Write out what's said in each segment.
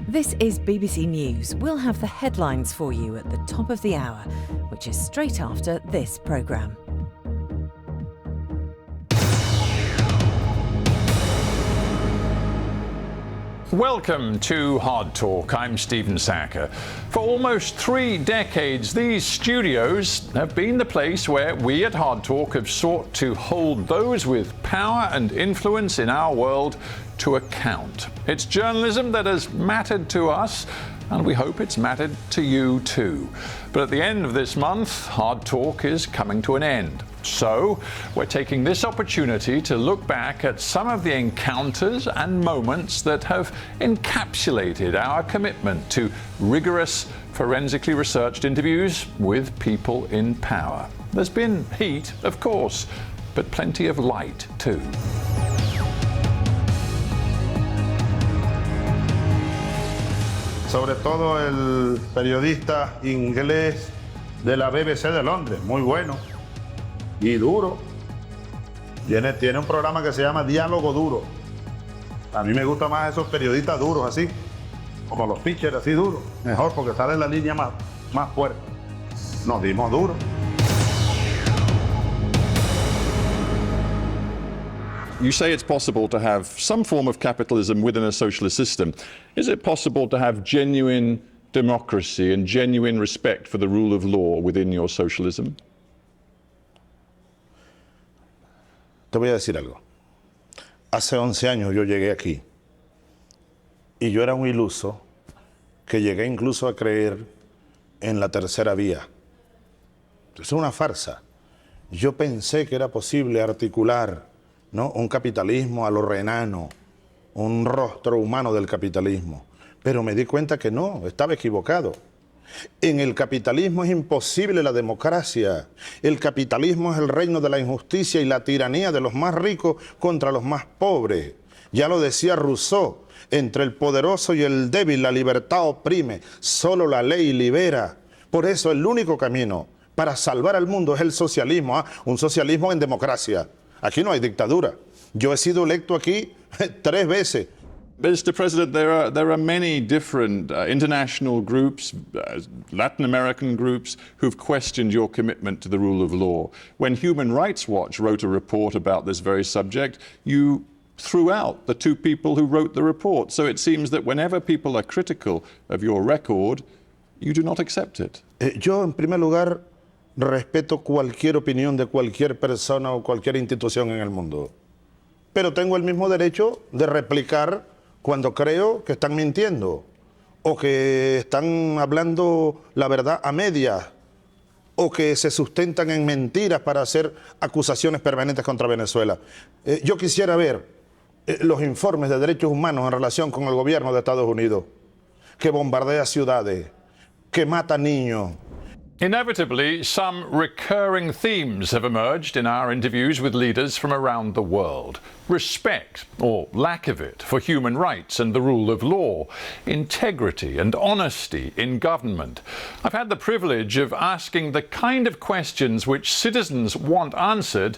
This is BBC News. We'll have the headlines for you at the top of the hour, which is straight after this programme. Welcome to Hard Talk. I'm Stephen Sacker. For almost 3 decades, these studios have been the place where we at Hard Talk have sought to hold those with power and influence in our world to account. It's journalism that has mattered to us, and we hope it's mattered to you too. But at the end of this month, Hard Talk is coming to an end. So, we're taking this opportunity to look back at some of the encounters and moments that have encapsulated our commitment to rigorous, forensically researched interviews with people in power. There's been heat, of course, but plenty of light too. Sobre todo el periodista inglés de la BBC de Londres, muy bueno y duro. Tiene un programa que se llama Diálogo Duro. A mí me gustan más esos periodistas duros así, como los pitchers así duros. Mejor porque sale la línea más fuerte. Nos dimos duro. You say it's possible to have some form of capitalism within a socialist system. Is it possible to have genuine democracy and genuine respect for the rule of law within your socialism? Te voy a decir algo. Hace 11 años yo llegué aquí y yo era un iluso que llegué incluso a creer en la tercera vía. Es una farsa. Yo pensé que era posible articular, ¿no?, un capitalismo a lo renano, un rostro humano del capitalismo. Pero me di cuenta que no, estaba equivocado. En el capitalismo es imposible la democracia. El capitalismo es el reino de la injusticia y la tiranía de los más ricos contra los más pobres. Ya lo decía Rousseau, entre el poderoso y el débil la libertad oprime, solo la ley libera. Por eso el único camino para salvar al mundo es el socialismo, un socialismo en democracia. Aquí no hay dictadura. Yo he sido electo aquí 3 veces. Mr. President, there are many different international groups, Latin American groups, who've questioned your commitment to the rule of law. When Human Rights Watch wrote a report about this very subject, you threw out the 2 people who wrote the report. So it seems that whenever people are critical of your record, you do not accept it. Yo, en primer lugar, respeto cualquier opinión de cualquier persona o cualquier institución en el mundo. Pero tengo el mismo derecho de replicar cuando creo que están mintiendo o que están hablando la verdad a medias o que se sustentan en mentiras para hacer acusaciones permanentes contra Venezuela. Yo quisiera ver los informes de derechos humanos en relación con el gobierno de Estados Unidos, que bombardea ciudades, que mata niños. Inevitably, some recurring themes have emerged in our interviews with leaders from around the world. Respect, or lack of it, for human rights and the rule of law, integrity and honesty in government. I've had the privilege of asking the kind of questions which citizens want answered,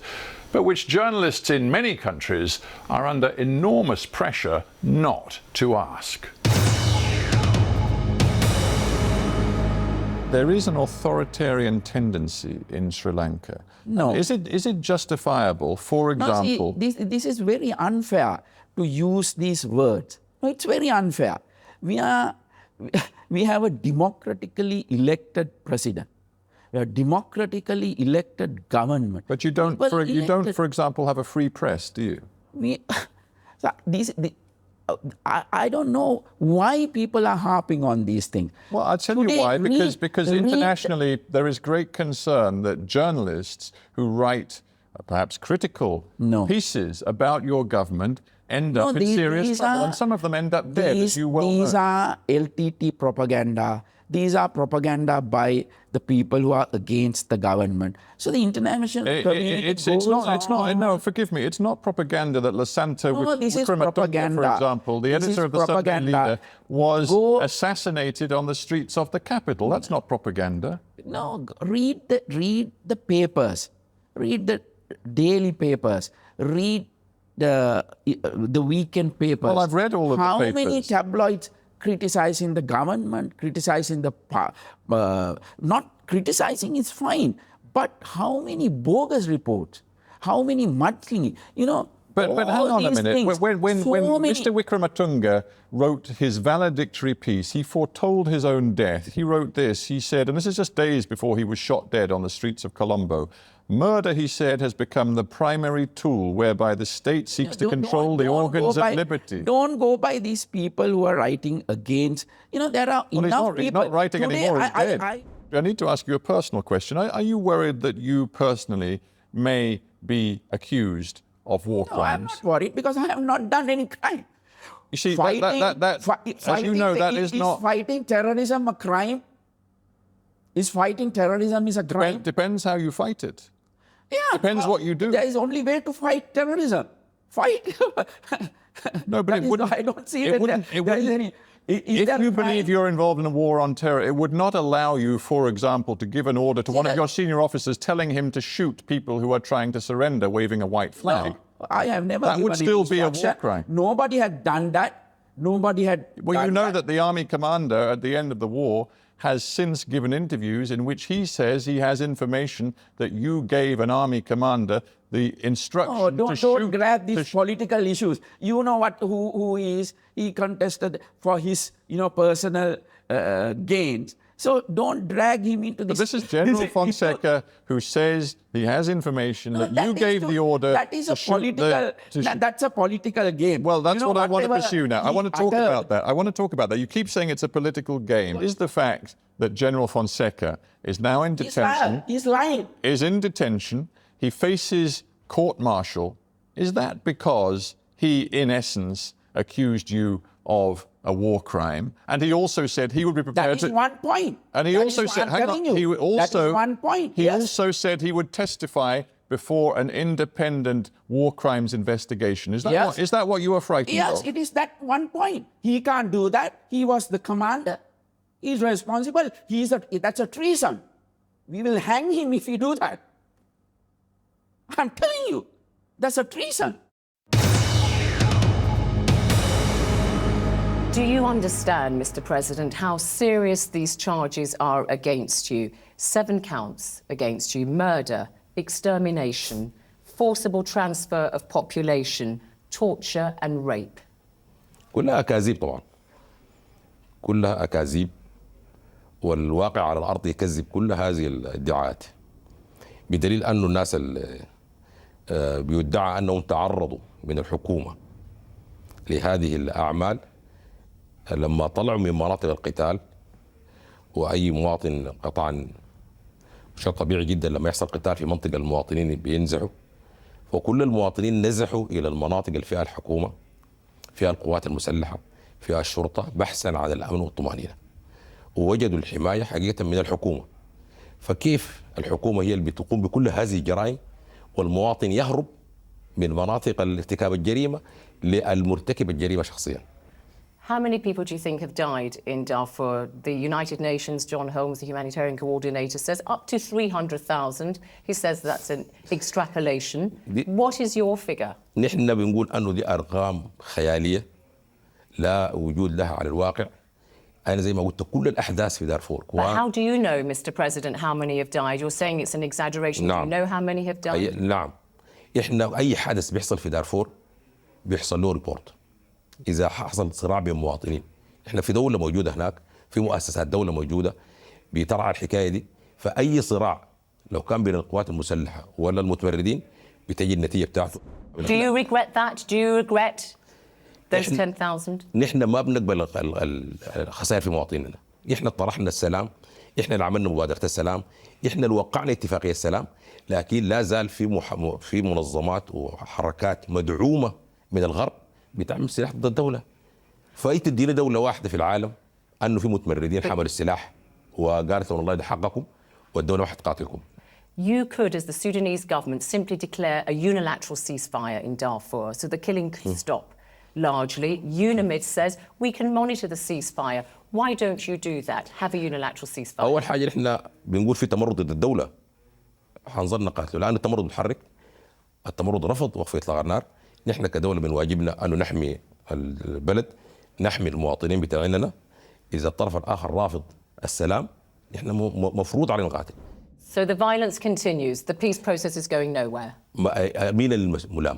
but which journalists in many countries are under enormous pressure not to ask. There is an authoritarian tendency in Sri Lanka. No. Is it justifiable, for example... No, see, this is very unfair to use these words. No, it's very unfair. We have a democratically elected president. We have a democratically elected government. But you don't, for example, have a free press, do you? I don't know why people are harping on these things. Well, I'll tell you why. Because internationally there is great concern that journalists who write perhaps critical pieces about your government end up in serious trouble, and some of them end up dead, as you well know. These are LTT propaganda. These are propaganda by the people who are against the government. So the international community no, forgive me, it's not propaganda that Lasanta propaganda. For example, the editor of the Sunday Leader was assassinated on the streets of the capital. That's not propaganda. No, read the papers, read the daily papers, read the weekend papers. Well, I've read all of the papers. How many tabloids criticizing the government, criticizing the not criticizing is fine, but how many bogus reports, how many mudslinging, But hang on a minute. Things, when Mr. Wickrematunge wrote his valedictory piece, he foretold his own death. He wrote this. He said, and this is just days before he was shot dead on the streets of Colombo, murder, he said, has become the primary tool whereby the state seeks to control the organs of liberty. Don't go by these people who are writing against. There are enough people. He's not writing anymore. He's dead. I need to ask you a personal question. Are you worried that you personally may be accused of war crimes? No, I'm not worried because I have not done any crime. You see, as you know, that is not... Is fighting terrorism a crime? Is fighting terrorism a crime? It depends how you fight it. Yeah. Depends what you do. There is only way to fight terrorism. Fight. No, but it wouldn't... I don't see that there is any... If you believe you're involved in a war on terror, it would not allow you, for example, to give an order to one of your senior officers telling him to shoot people who are trying to surrender waving a white flag. No, I have never That given would still be a war crime. Nobody had done that. Nobody had Well, you know that the army commander at the end of the war has since given interviews in which he says he has information that you gave an army commander the instruction to shoot. Don't grab these political issues. You know who he is. He contested for his personal gains. So don't drag him into this. But this is General Fonseca who says he has information that you gave the order. That is a political. That's a political game. Well, that's what I want to pursue now. I want to talk about that. You keep saying it's a political game. Is the fact that General Fonseca is now in detention? He's lying. Is in detention. He faces court-martial. Is that because he, in essence, accused you of a war crime? And he also said he would be prepared to... That is one point. And he also said... Hang on. That is one point. He also said he would testify before an independent war crimes investigation. Is that what you are frightened of? Yes, it is that one point. He can't do that. He was the commander. He's responsible. That's a treason. We will hang him if he do that. I'm telling you, that's a treason. Do you understand, Mr. President, how serious these charges are against you? 7 counts against you: murder, extermination, forcible transfer of population, torture and rape. كلها أكاذيب طبعا. كلها أكاذيب، والواقع على الأرض يكذب كل هذه الادعاءات، بدليل أن الناس بيدعى أنهم تعرضوا من الحكومة لهذه الأعمال لما طلعوا من مناطق القتال. وأي مواطن قطعا شيء طبيعي جدا لما يحصل قتال في منطقة المواطنين بينزحوا، وكل المواطنين نزحوا إلى المناطق اللي فيها الحكومة، فيها القوات المسلحة، فيها الشرطة، بحثا عن الأمن والطمأنينة، ووجدوا الحماية حقيقة من الحكومة. فكيف الحكومة هي اللي بتقوم بكل هذه الجرائم والمواطن يهرب من مناطق ارتكاب الجريمة للمرتكب الجريمة شخصيا؟ How many people do you think have died in Darfur? The United Nations, John Holmes, the humanitarian coordinator, says up to 300,000. He says that's an extrapolation. What is your figure? نحن بنقول أنه دي أرقام خيالية لا وجود لها على الواقع. أنا زي ما قلت كل الأحداث في دارفور. But how do you know, Mr. President, how many have died? You're saying it's an exaggeration. نعم. Do you know how many have died? نعم. إحنا أي حدث بيحصل في دارفور بيحصل له ريبورت. إذا حصل صراع بين مواطنين، إحنا في دولة موجودة هناك، في مؤسسات دولة موجودة بترعى الحكاية دي، فأي صراع لو كان بين القوات المسلحة ولا المتمردين بتجي النتيجة بتاعته. Do you regret that? Do you regret those 10,000? نحن ما بنقبل الخسائر في مواطنينا، إحنا طرحنا السلام، إحنا اللي عملنا مبادرة السلام، إحنا اللي وقعنا اتفاقية السلام، لكن لا زال في منظمات وحركات مدعومة من الغرب بتعمل سلاح ضد الدولة. فأي تدينا دولة واحدة في العالم أنه في متمردين حملوا السلاح وقالت والله ده حقكم والدولة واحد تقاتلكم. You could, as the Sudanese government, simply declare a unilateral ceasefire in Darfur so the killing could stop largely. UNAMID says we can monitor the ceasefire. Why don't you do that? Have a unilateral ceasefire. أول حاجة نحن بنقول في تمرد ضد الدولة حنظل نقاتله، لأن التمرد متحرك. التمرد رفض وقف إطلاق النار. نحن كدولة من واجبنا أن نحمي البلد، نحمي المواطنين بتاعنا. إذا الطرف الآخر رافض السلام إحنا مفروض علينا نقاتل. So the violence continues. The peace process is going nowhere. مين الملام؟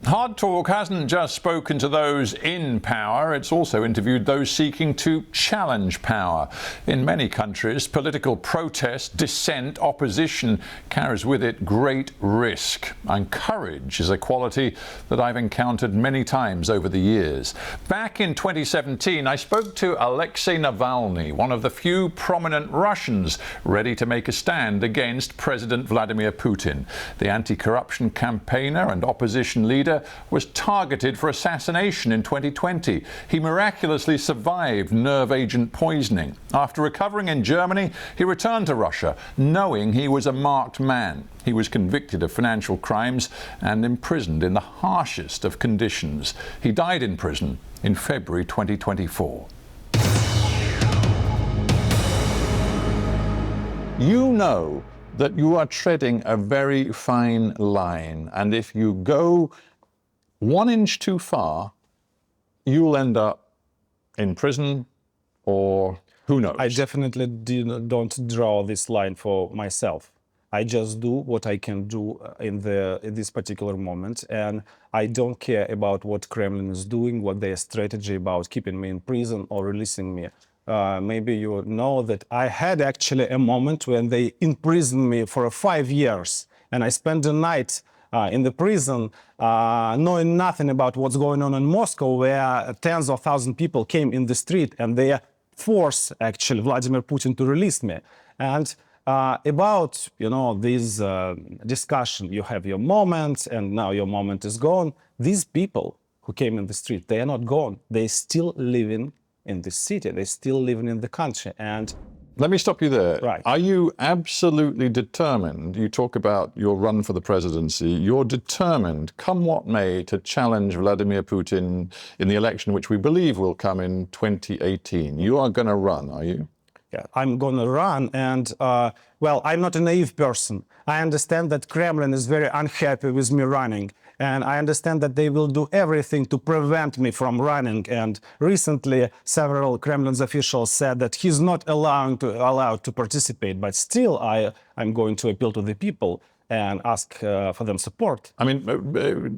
Hard Talk hasn't just spoken to those in power, it's also interviewed those seeking to challenge power. In many countries, political protest, dissent, opposition carries with it great risk. And courage is a quality that I've encountered many times over the years. Back in 2017, I spoke to Alexei Navalny, one of the few prominent Russians ready to make a stand against President Vladimir Putin. The anti-corruption campaigner and opposition leader was targeted for assassination in 2020. He miraculously survived nerve agent poisoning. After recovering in Germany, he returned to Russia, knowing he was a marked man. He was convicted of financial crimes and imprisoned in the harshest of conditions. He died in prison in February 2024. You know that you are treading a very fine line, and if you go 1 inch too far, you'll end up in prison or who knows. I definitely don't draw this line for myself. I just do what I can do in this particular moment, and I don't care about what Kremlin is doing, what their strategy about keeping me in prison or releasing me. Maybe you know that I had actually a moment when they imprisoned me for 5 years, and I spent the night in the prison, knowing nothing about what's going on in Moscow, where tens of thousands of people came in the street and they forced actually Vladimir Putin to release me. And about, you know, this discussion, you have your moment and now your moment is gone. These people who came in the street, they are not gone. They're still living in the city. They're still living in the country. And let me stop you there. Right. Are you absolutely determined, you talk about your run for the presidency, you're determined, come what may, to challenge Vladimir Putin in the election which we believe will come in 2018? You are going to run, are you? Yeah, I'm going to run, and well, I'm not a naive person. I understand that Kremlin is very unhappy with me running, and I understand that they will do everything to prevent me from running. And recently, several Kremlin's officials said that he's not allowed to participate. But still, I'm going to appeal to the people and ask for them support. I mean,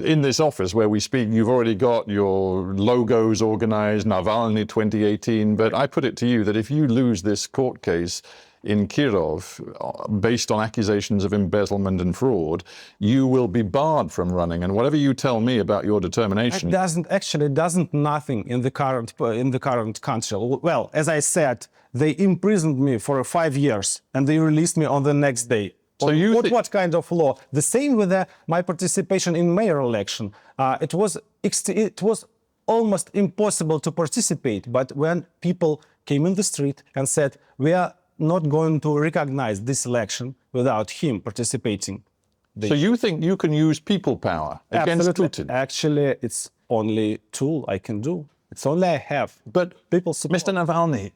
in this office where we speak, you've already got your logos organized, Navalny 2018, but I put it to you that if you lose this court case in Kirov, based on accusations of embezzlement and fraud, you will be barred from running. And whatever you tell me about your determination, It doesn't nothing in the current country. Well, as I said, they imprisoned me for 5 years and they released me on the next day. So you what kind of law? The same with my participation in mayor election. It was almost impossible to participate. But when people came in the street and said, we are not going to recognize this election without him participating. So you think you can use people power against Putin? Actually, it's only tool I can do. It's only I have. But people support. Mr. Navalny,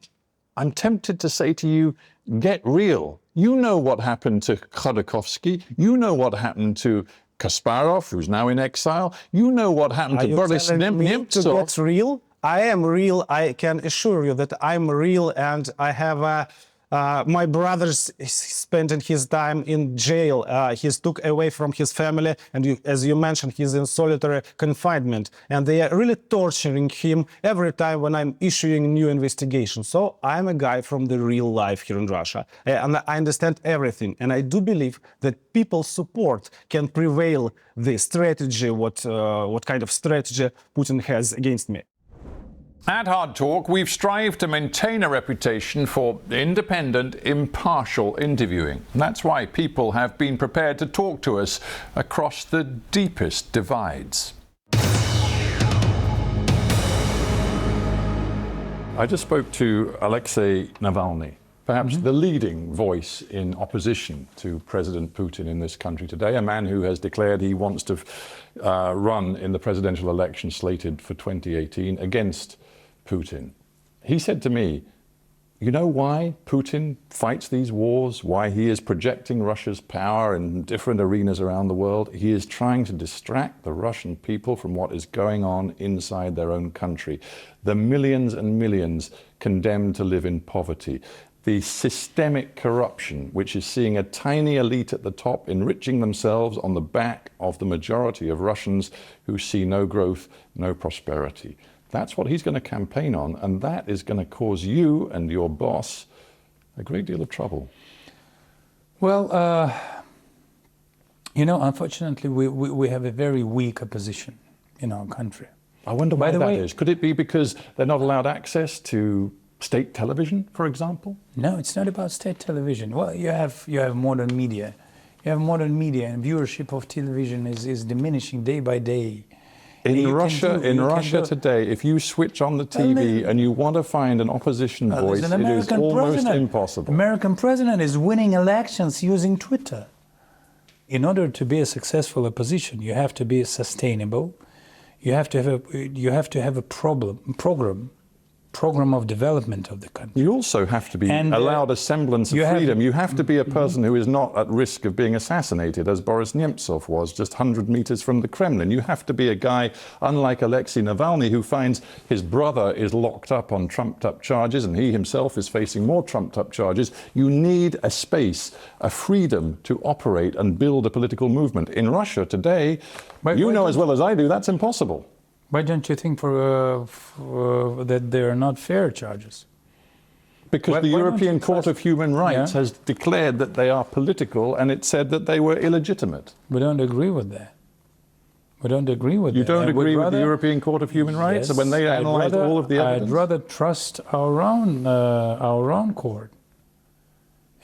I'm tempted to say to you, get real. You know what happened to Khodorkovsky. You know what happened to Kasparov, who's now in exile. You know what happened to Boris Nemtsov. To get real? I am real. I can assure you that I'm real, and I have my brother's spending his time in jail. He's took away from his family, and as you mentioned, he's in solitary confinement. And they are really torturing him every time when I'm issuing new investigation. So I'm a guy from the real life here in Russia, and I understand everything. And I do believe that people's support can prevail the strategy, what kind of strategy Putin has against me. At Hard Talk, we've strived to maintain a reputation for independent, impartial interviewing. That's why people have been prepared to talk to us across the deepest divides. I just spoke to Alexei Navalny, perhaps the leading voice in opposition to President Putin in this country today, a man who has declared he wants to run in the presidential election slated for 2018 against Putin. He said to me, you know why Putin fights these wars, why he is projecting Russia's power in different arenas around the world? He is trying to distract the Russian people from what is going on inside their own country. The millions and millions condemned to live in poverty. The systemic corruption, which is seeing a tiny elite at the top enriching themselves on the back of the majority of Russians who see no growth, no prosperity. That's what he's going to campaign on, and that is going to cause you and your boss a great deal of trouble. Well, you know, unfortunately, we have a very weak opposition in our country. I wonder why that is. Could it be because they're not allowed access to state television, for example? No, it's not about state television. Well, you have modern media. You have modern media, and viewership of television is diminishing day by day. In Russia today, if you switch on the TV and you want to find an opposition voice, it is almost impossible. American president is winning elections using Twitter. In order to be a successful opposition, you have to be sustainable. You have to have a program of development of the country. You also have to be allowed a semblance of freedom. You have to be a person who is not at risk of being assassinated, as Boris Nemtsov was, just 100 meters from the Kremlin. You have to be a guy, unlike Alexei Navalny, who finds his brother is locked up on trumped-up charges and he himself is facing more trumped-up charges. You need a space, a freedom to operate and build a political movement. In Russia today, you know as well as I do, that's impossible. Why don't you think that they are not fair charges? Because the European Court of Human Rights has declared that they are political, and it said that they were illegitimate. We don't agree with that. We don't agree with that. You don't agree with the European Court of Human Rights when they analyze all of the evidence? I'd rather trust our own court.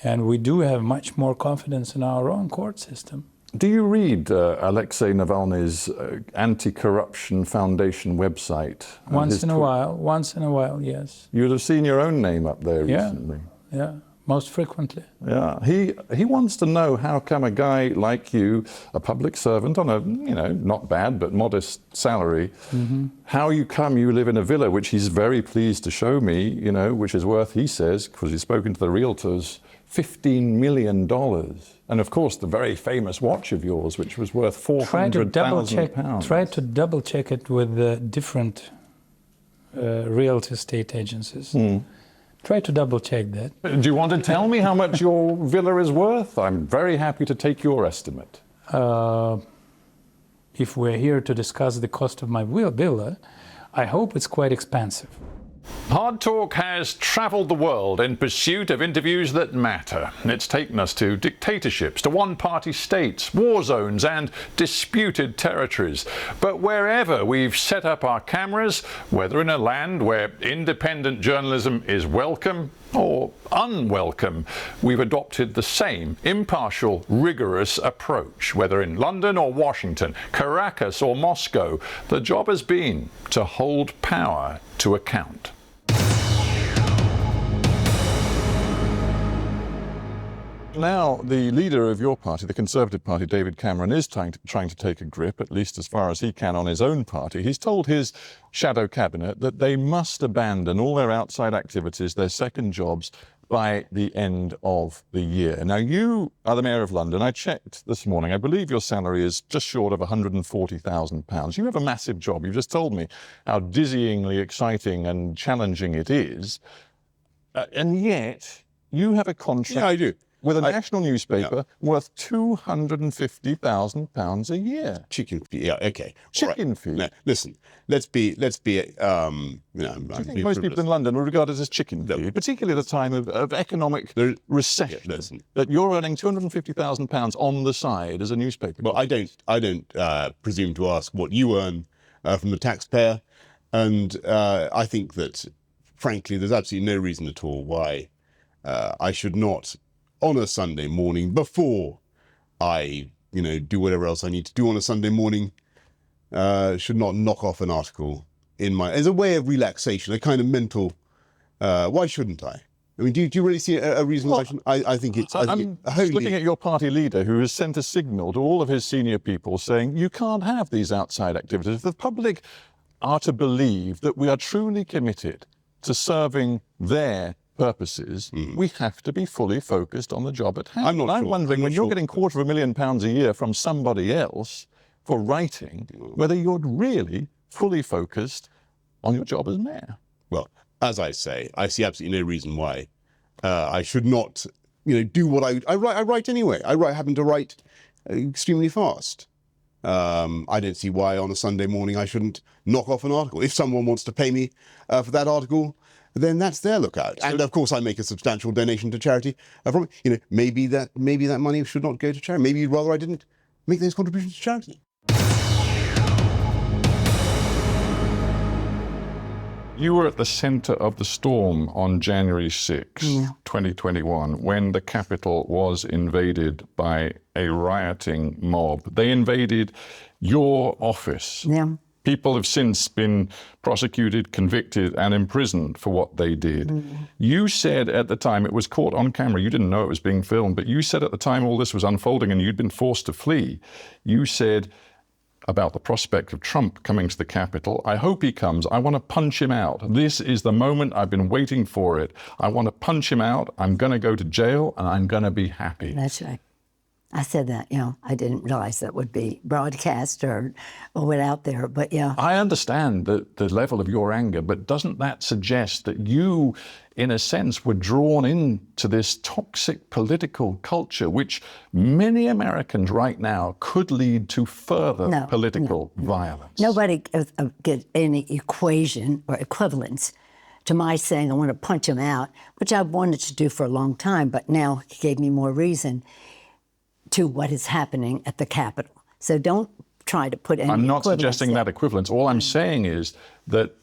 And we do have much more confidence in our own court system. Do you read Alexei Navalny's Anti-Corruption Foundation website? Once in a while, yes. You'd have seen your own name up there recently. Yeah, most frequently. Yeah, he wants to know how come a guy like you, a public servant on a, not bad but modest salary, how you come you live in a villa, which he's very pleased to show me, which is worth, he says, because he's spoken to the realtors, $15 million. And of course, the very famous watch of yours, which was worth £400,000. Try to double check it with different real estate agencies. Try to double check that. Do you want to tell me how much your villa is worth? I'm very happy to take your estimate. If we're here to discuss the cost of my villa, I hope it's quite expensive. Hard Talk has travelled the world in pursuit of interviews that matter. It's taken us to dictatorships, to one-party states, war zones and disputed territories. But wherever we've set up our cameras, whether in a land where independent journalism is welcome or unwelcome, we've adopted the same impartial, rigorous approach. Whether in London or Washington, Caracas or Moscow, the job has been to hold power to account. Now, the leader of your party, the Conservative Party, David Cameron, is trying to take a grip, at least as far as he can, on his own party. He's told his shadow cabinet that they must abandon all their outside activities, their second jobs, by the end of the year. Now, you are the Mayor of London. I checked this morning. I believe your salary is just short of £140,000. You have a massive job. You just told me how dizzyingly exciting and challenging it is. And yet, you have a contract. Yeah, I do. With a national newspaper worth £250,000 a year. Chicken feed, yeah, okay. Chicken feed. Now, listen, let's be. Do you think most people in London will regard it as chicken feed, particularly at a time of economic recession? Yeah, listen, that you're earning £250,000 on the side as a newspaper. Well, I don't presume to ask what you earn from the taxpayer, and I think that, frankly, there's absolutely no reason at all why I should not, on a Sunday morning, before I, do whatever else I need to do on a Sunday morning, should not knock off an article as a way of relaxation, a kind of mental, why shouldn't I? I mean, do you really see a reason why I shouldn't? I think it's I'm looking at your party leader, who has sent a signal to all of his senior people saying, you can't have these outside activities. If the public are to believe that we are truly committed to serving their purposes, we have to be fully focused on the job at hand. I'm not I'm sure. wondering, I'm when not you're sure. getting £250,000 a year from somebody else for writing, whether you're really fully focused on your job as mayor. Well, as I say, I see absolutely no reason why I should not, do what I write. I write anyway. I happen to write extremely fast. I don't see why on a Sunday morning I shouldn't knock off an article. If someone wants to pay me for that article, then that's their lookout. And of course, I make a substantial donation to charity. Maybe that money should not go to charity. Maybe you'd rather I didn't make those contributions to charity. You were at the center of the storm on January 6, 2021, when the Capitol was invaded by a rioting mob. They invaded your office. Yeah. People have since been prosecuted, convicted, and imprisoned for what they did. You said at the time, it was caught on camera, you didn't know it was being filmed, but you said at the time all this was unfolding and you'd been forced to flee, you said about the prospect of Trump coming to the Capitol, I hope he comes. I want to punch him out. This is the moment I've been waiting for it. I want to punch him out. I'm going to go to jail and I'm going to be happy. That's right. I said that, I didn't realize that would be broadcast or went out there, but yeah. I understand the level of your anger, but doesn't that suggest that you, in a sense, were drawn into this toxic political culture, which many Americans right now could lead to further political violence? Nobody get any equation or equivalence to my saying I want to punch him out, which I've wanted to do for a long time, but now he gave me more reason to what is happening at the Capitol. So don't try to put any I'm not suggesting that equivalence. All I'm saying is that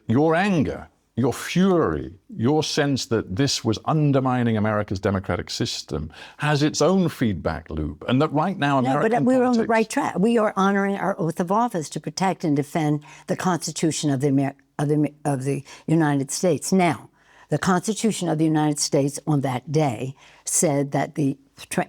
your anger, your fury, your sense that this was undermining America's democratic system has its own feedback loop, and that right now American but we're on the right track. We are honoring our oath of office to protect and defend the Constitution of the United States. Now, the Constitution of the United States on that day said that the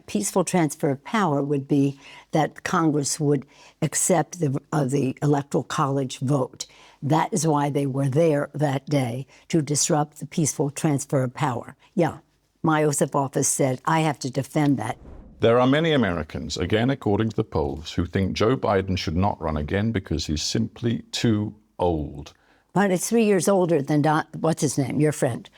peaceful transfer of power would be that Congress would accept the Electoral College vote. That is why they were there that day, to disrupt the peaceful transfer of power. Yeah, my oath of office said I have to defend that. There are many Americans, again according to the polls, who think Joe Biden should not run again because he's simply too old. But it's 3 years older than what's his name, your friend.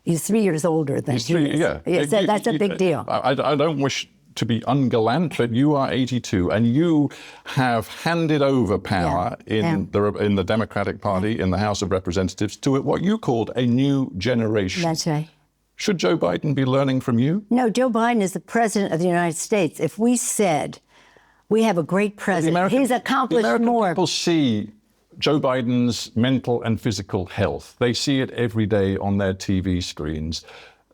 He's 3 years older than he is. Yeah. That's a big deal. I don't wish to be ungallant, but you are 82 and you have handed over power in the Democratic Party, in the House of Representatives, to what you called a new generation. That's right. Should Joe Biden be learning from you? No, Joe Biden is the president of the United States. If we said we have a great president, he's accomplished the American more. People see Joe Biden's mental and physical health. They see it every day on their TV screens.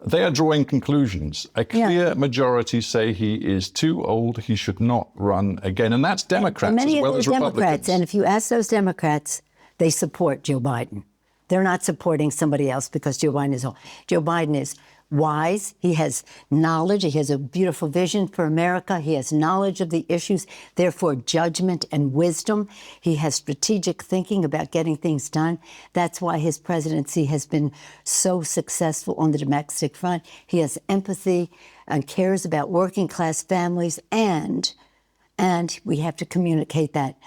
They are drawing conclusions. A clear majority say he is too old, he should not run again. And that's Democrats as well as Republicans. Democrats, and if you ask those Democrats, they support Joe Biden. They're not supporting somebody else because Joe Biden is old. Joe Biden is wise. He has knowledge. He has a beautiful vision for America. He has knowledge of the issues, therefore judgment and wisdom. He has strategic thinking about getting things done. That's why his presidency has been so successful on the domestic front. He has empathy and cares about working class families, and we have to communicate that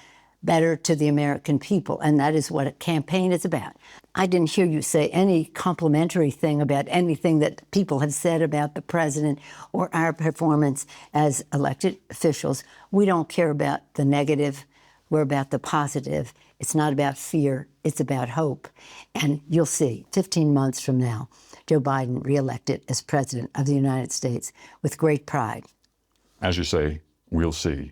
better to the American people, and that is what a campaign is about. I didn't hear you say any complimentary thing about anything that people have said about the president or our performance as elected officials. We don't care about the negative. We're about the positive. It's not about fear. It's about hope. And you'll see, 15 months from now, Joe Biden reelected as president of the United States with great pride. As you say, we'll see.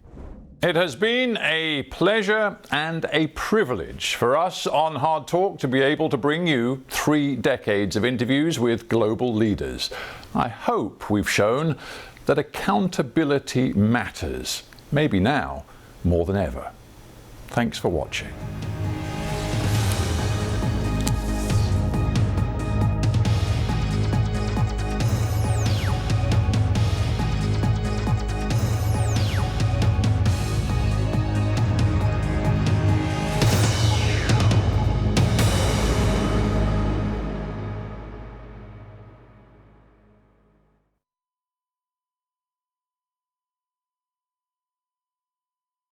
It has been a pleasure and a privilege for us on Hard Talk to be able to bring you 3 decades of interviews with global leaders. I hope we've shown that accountability matters, maybe now more than ever. Thanks for watching.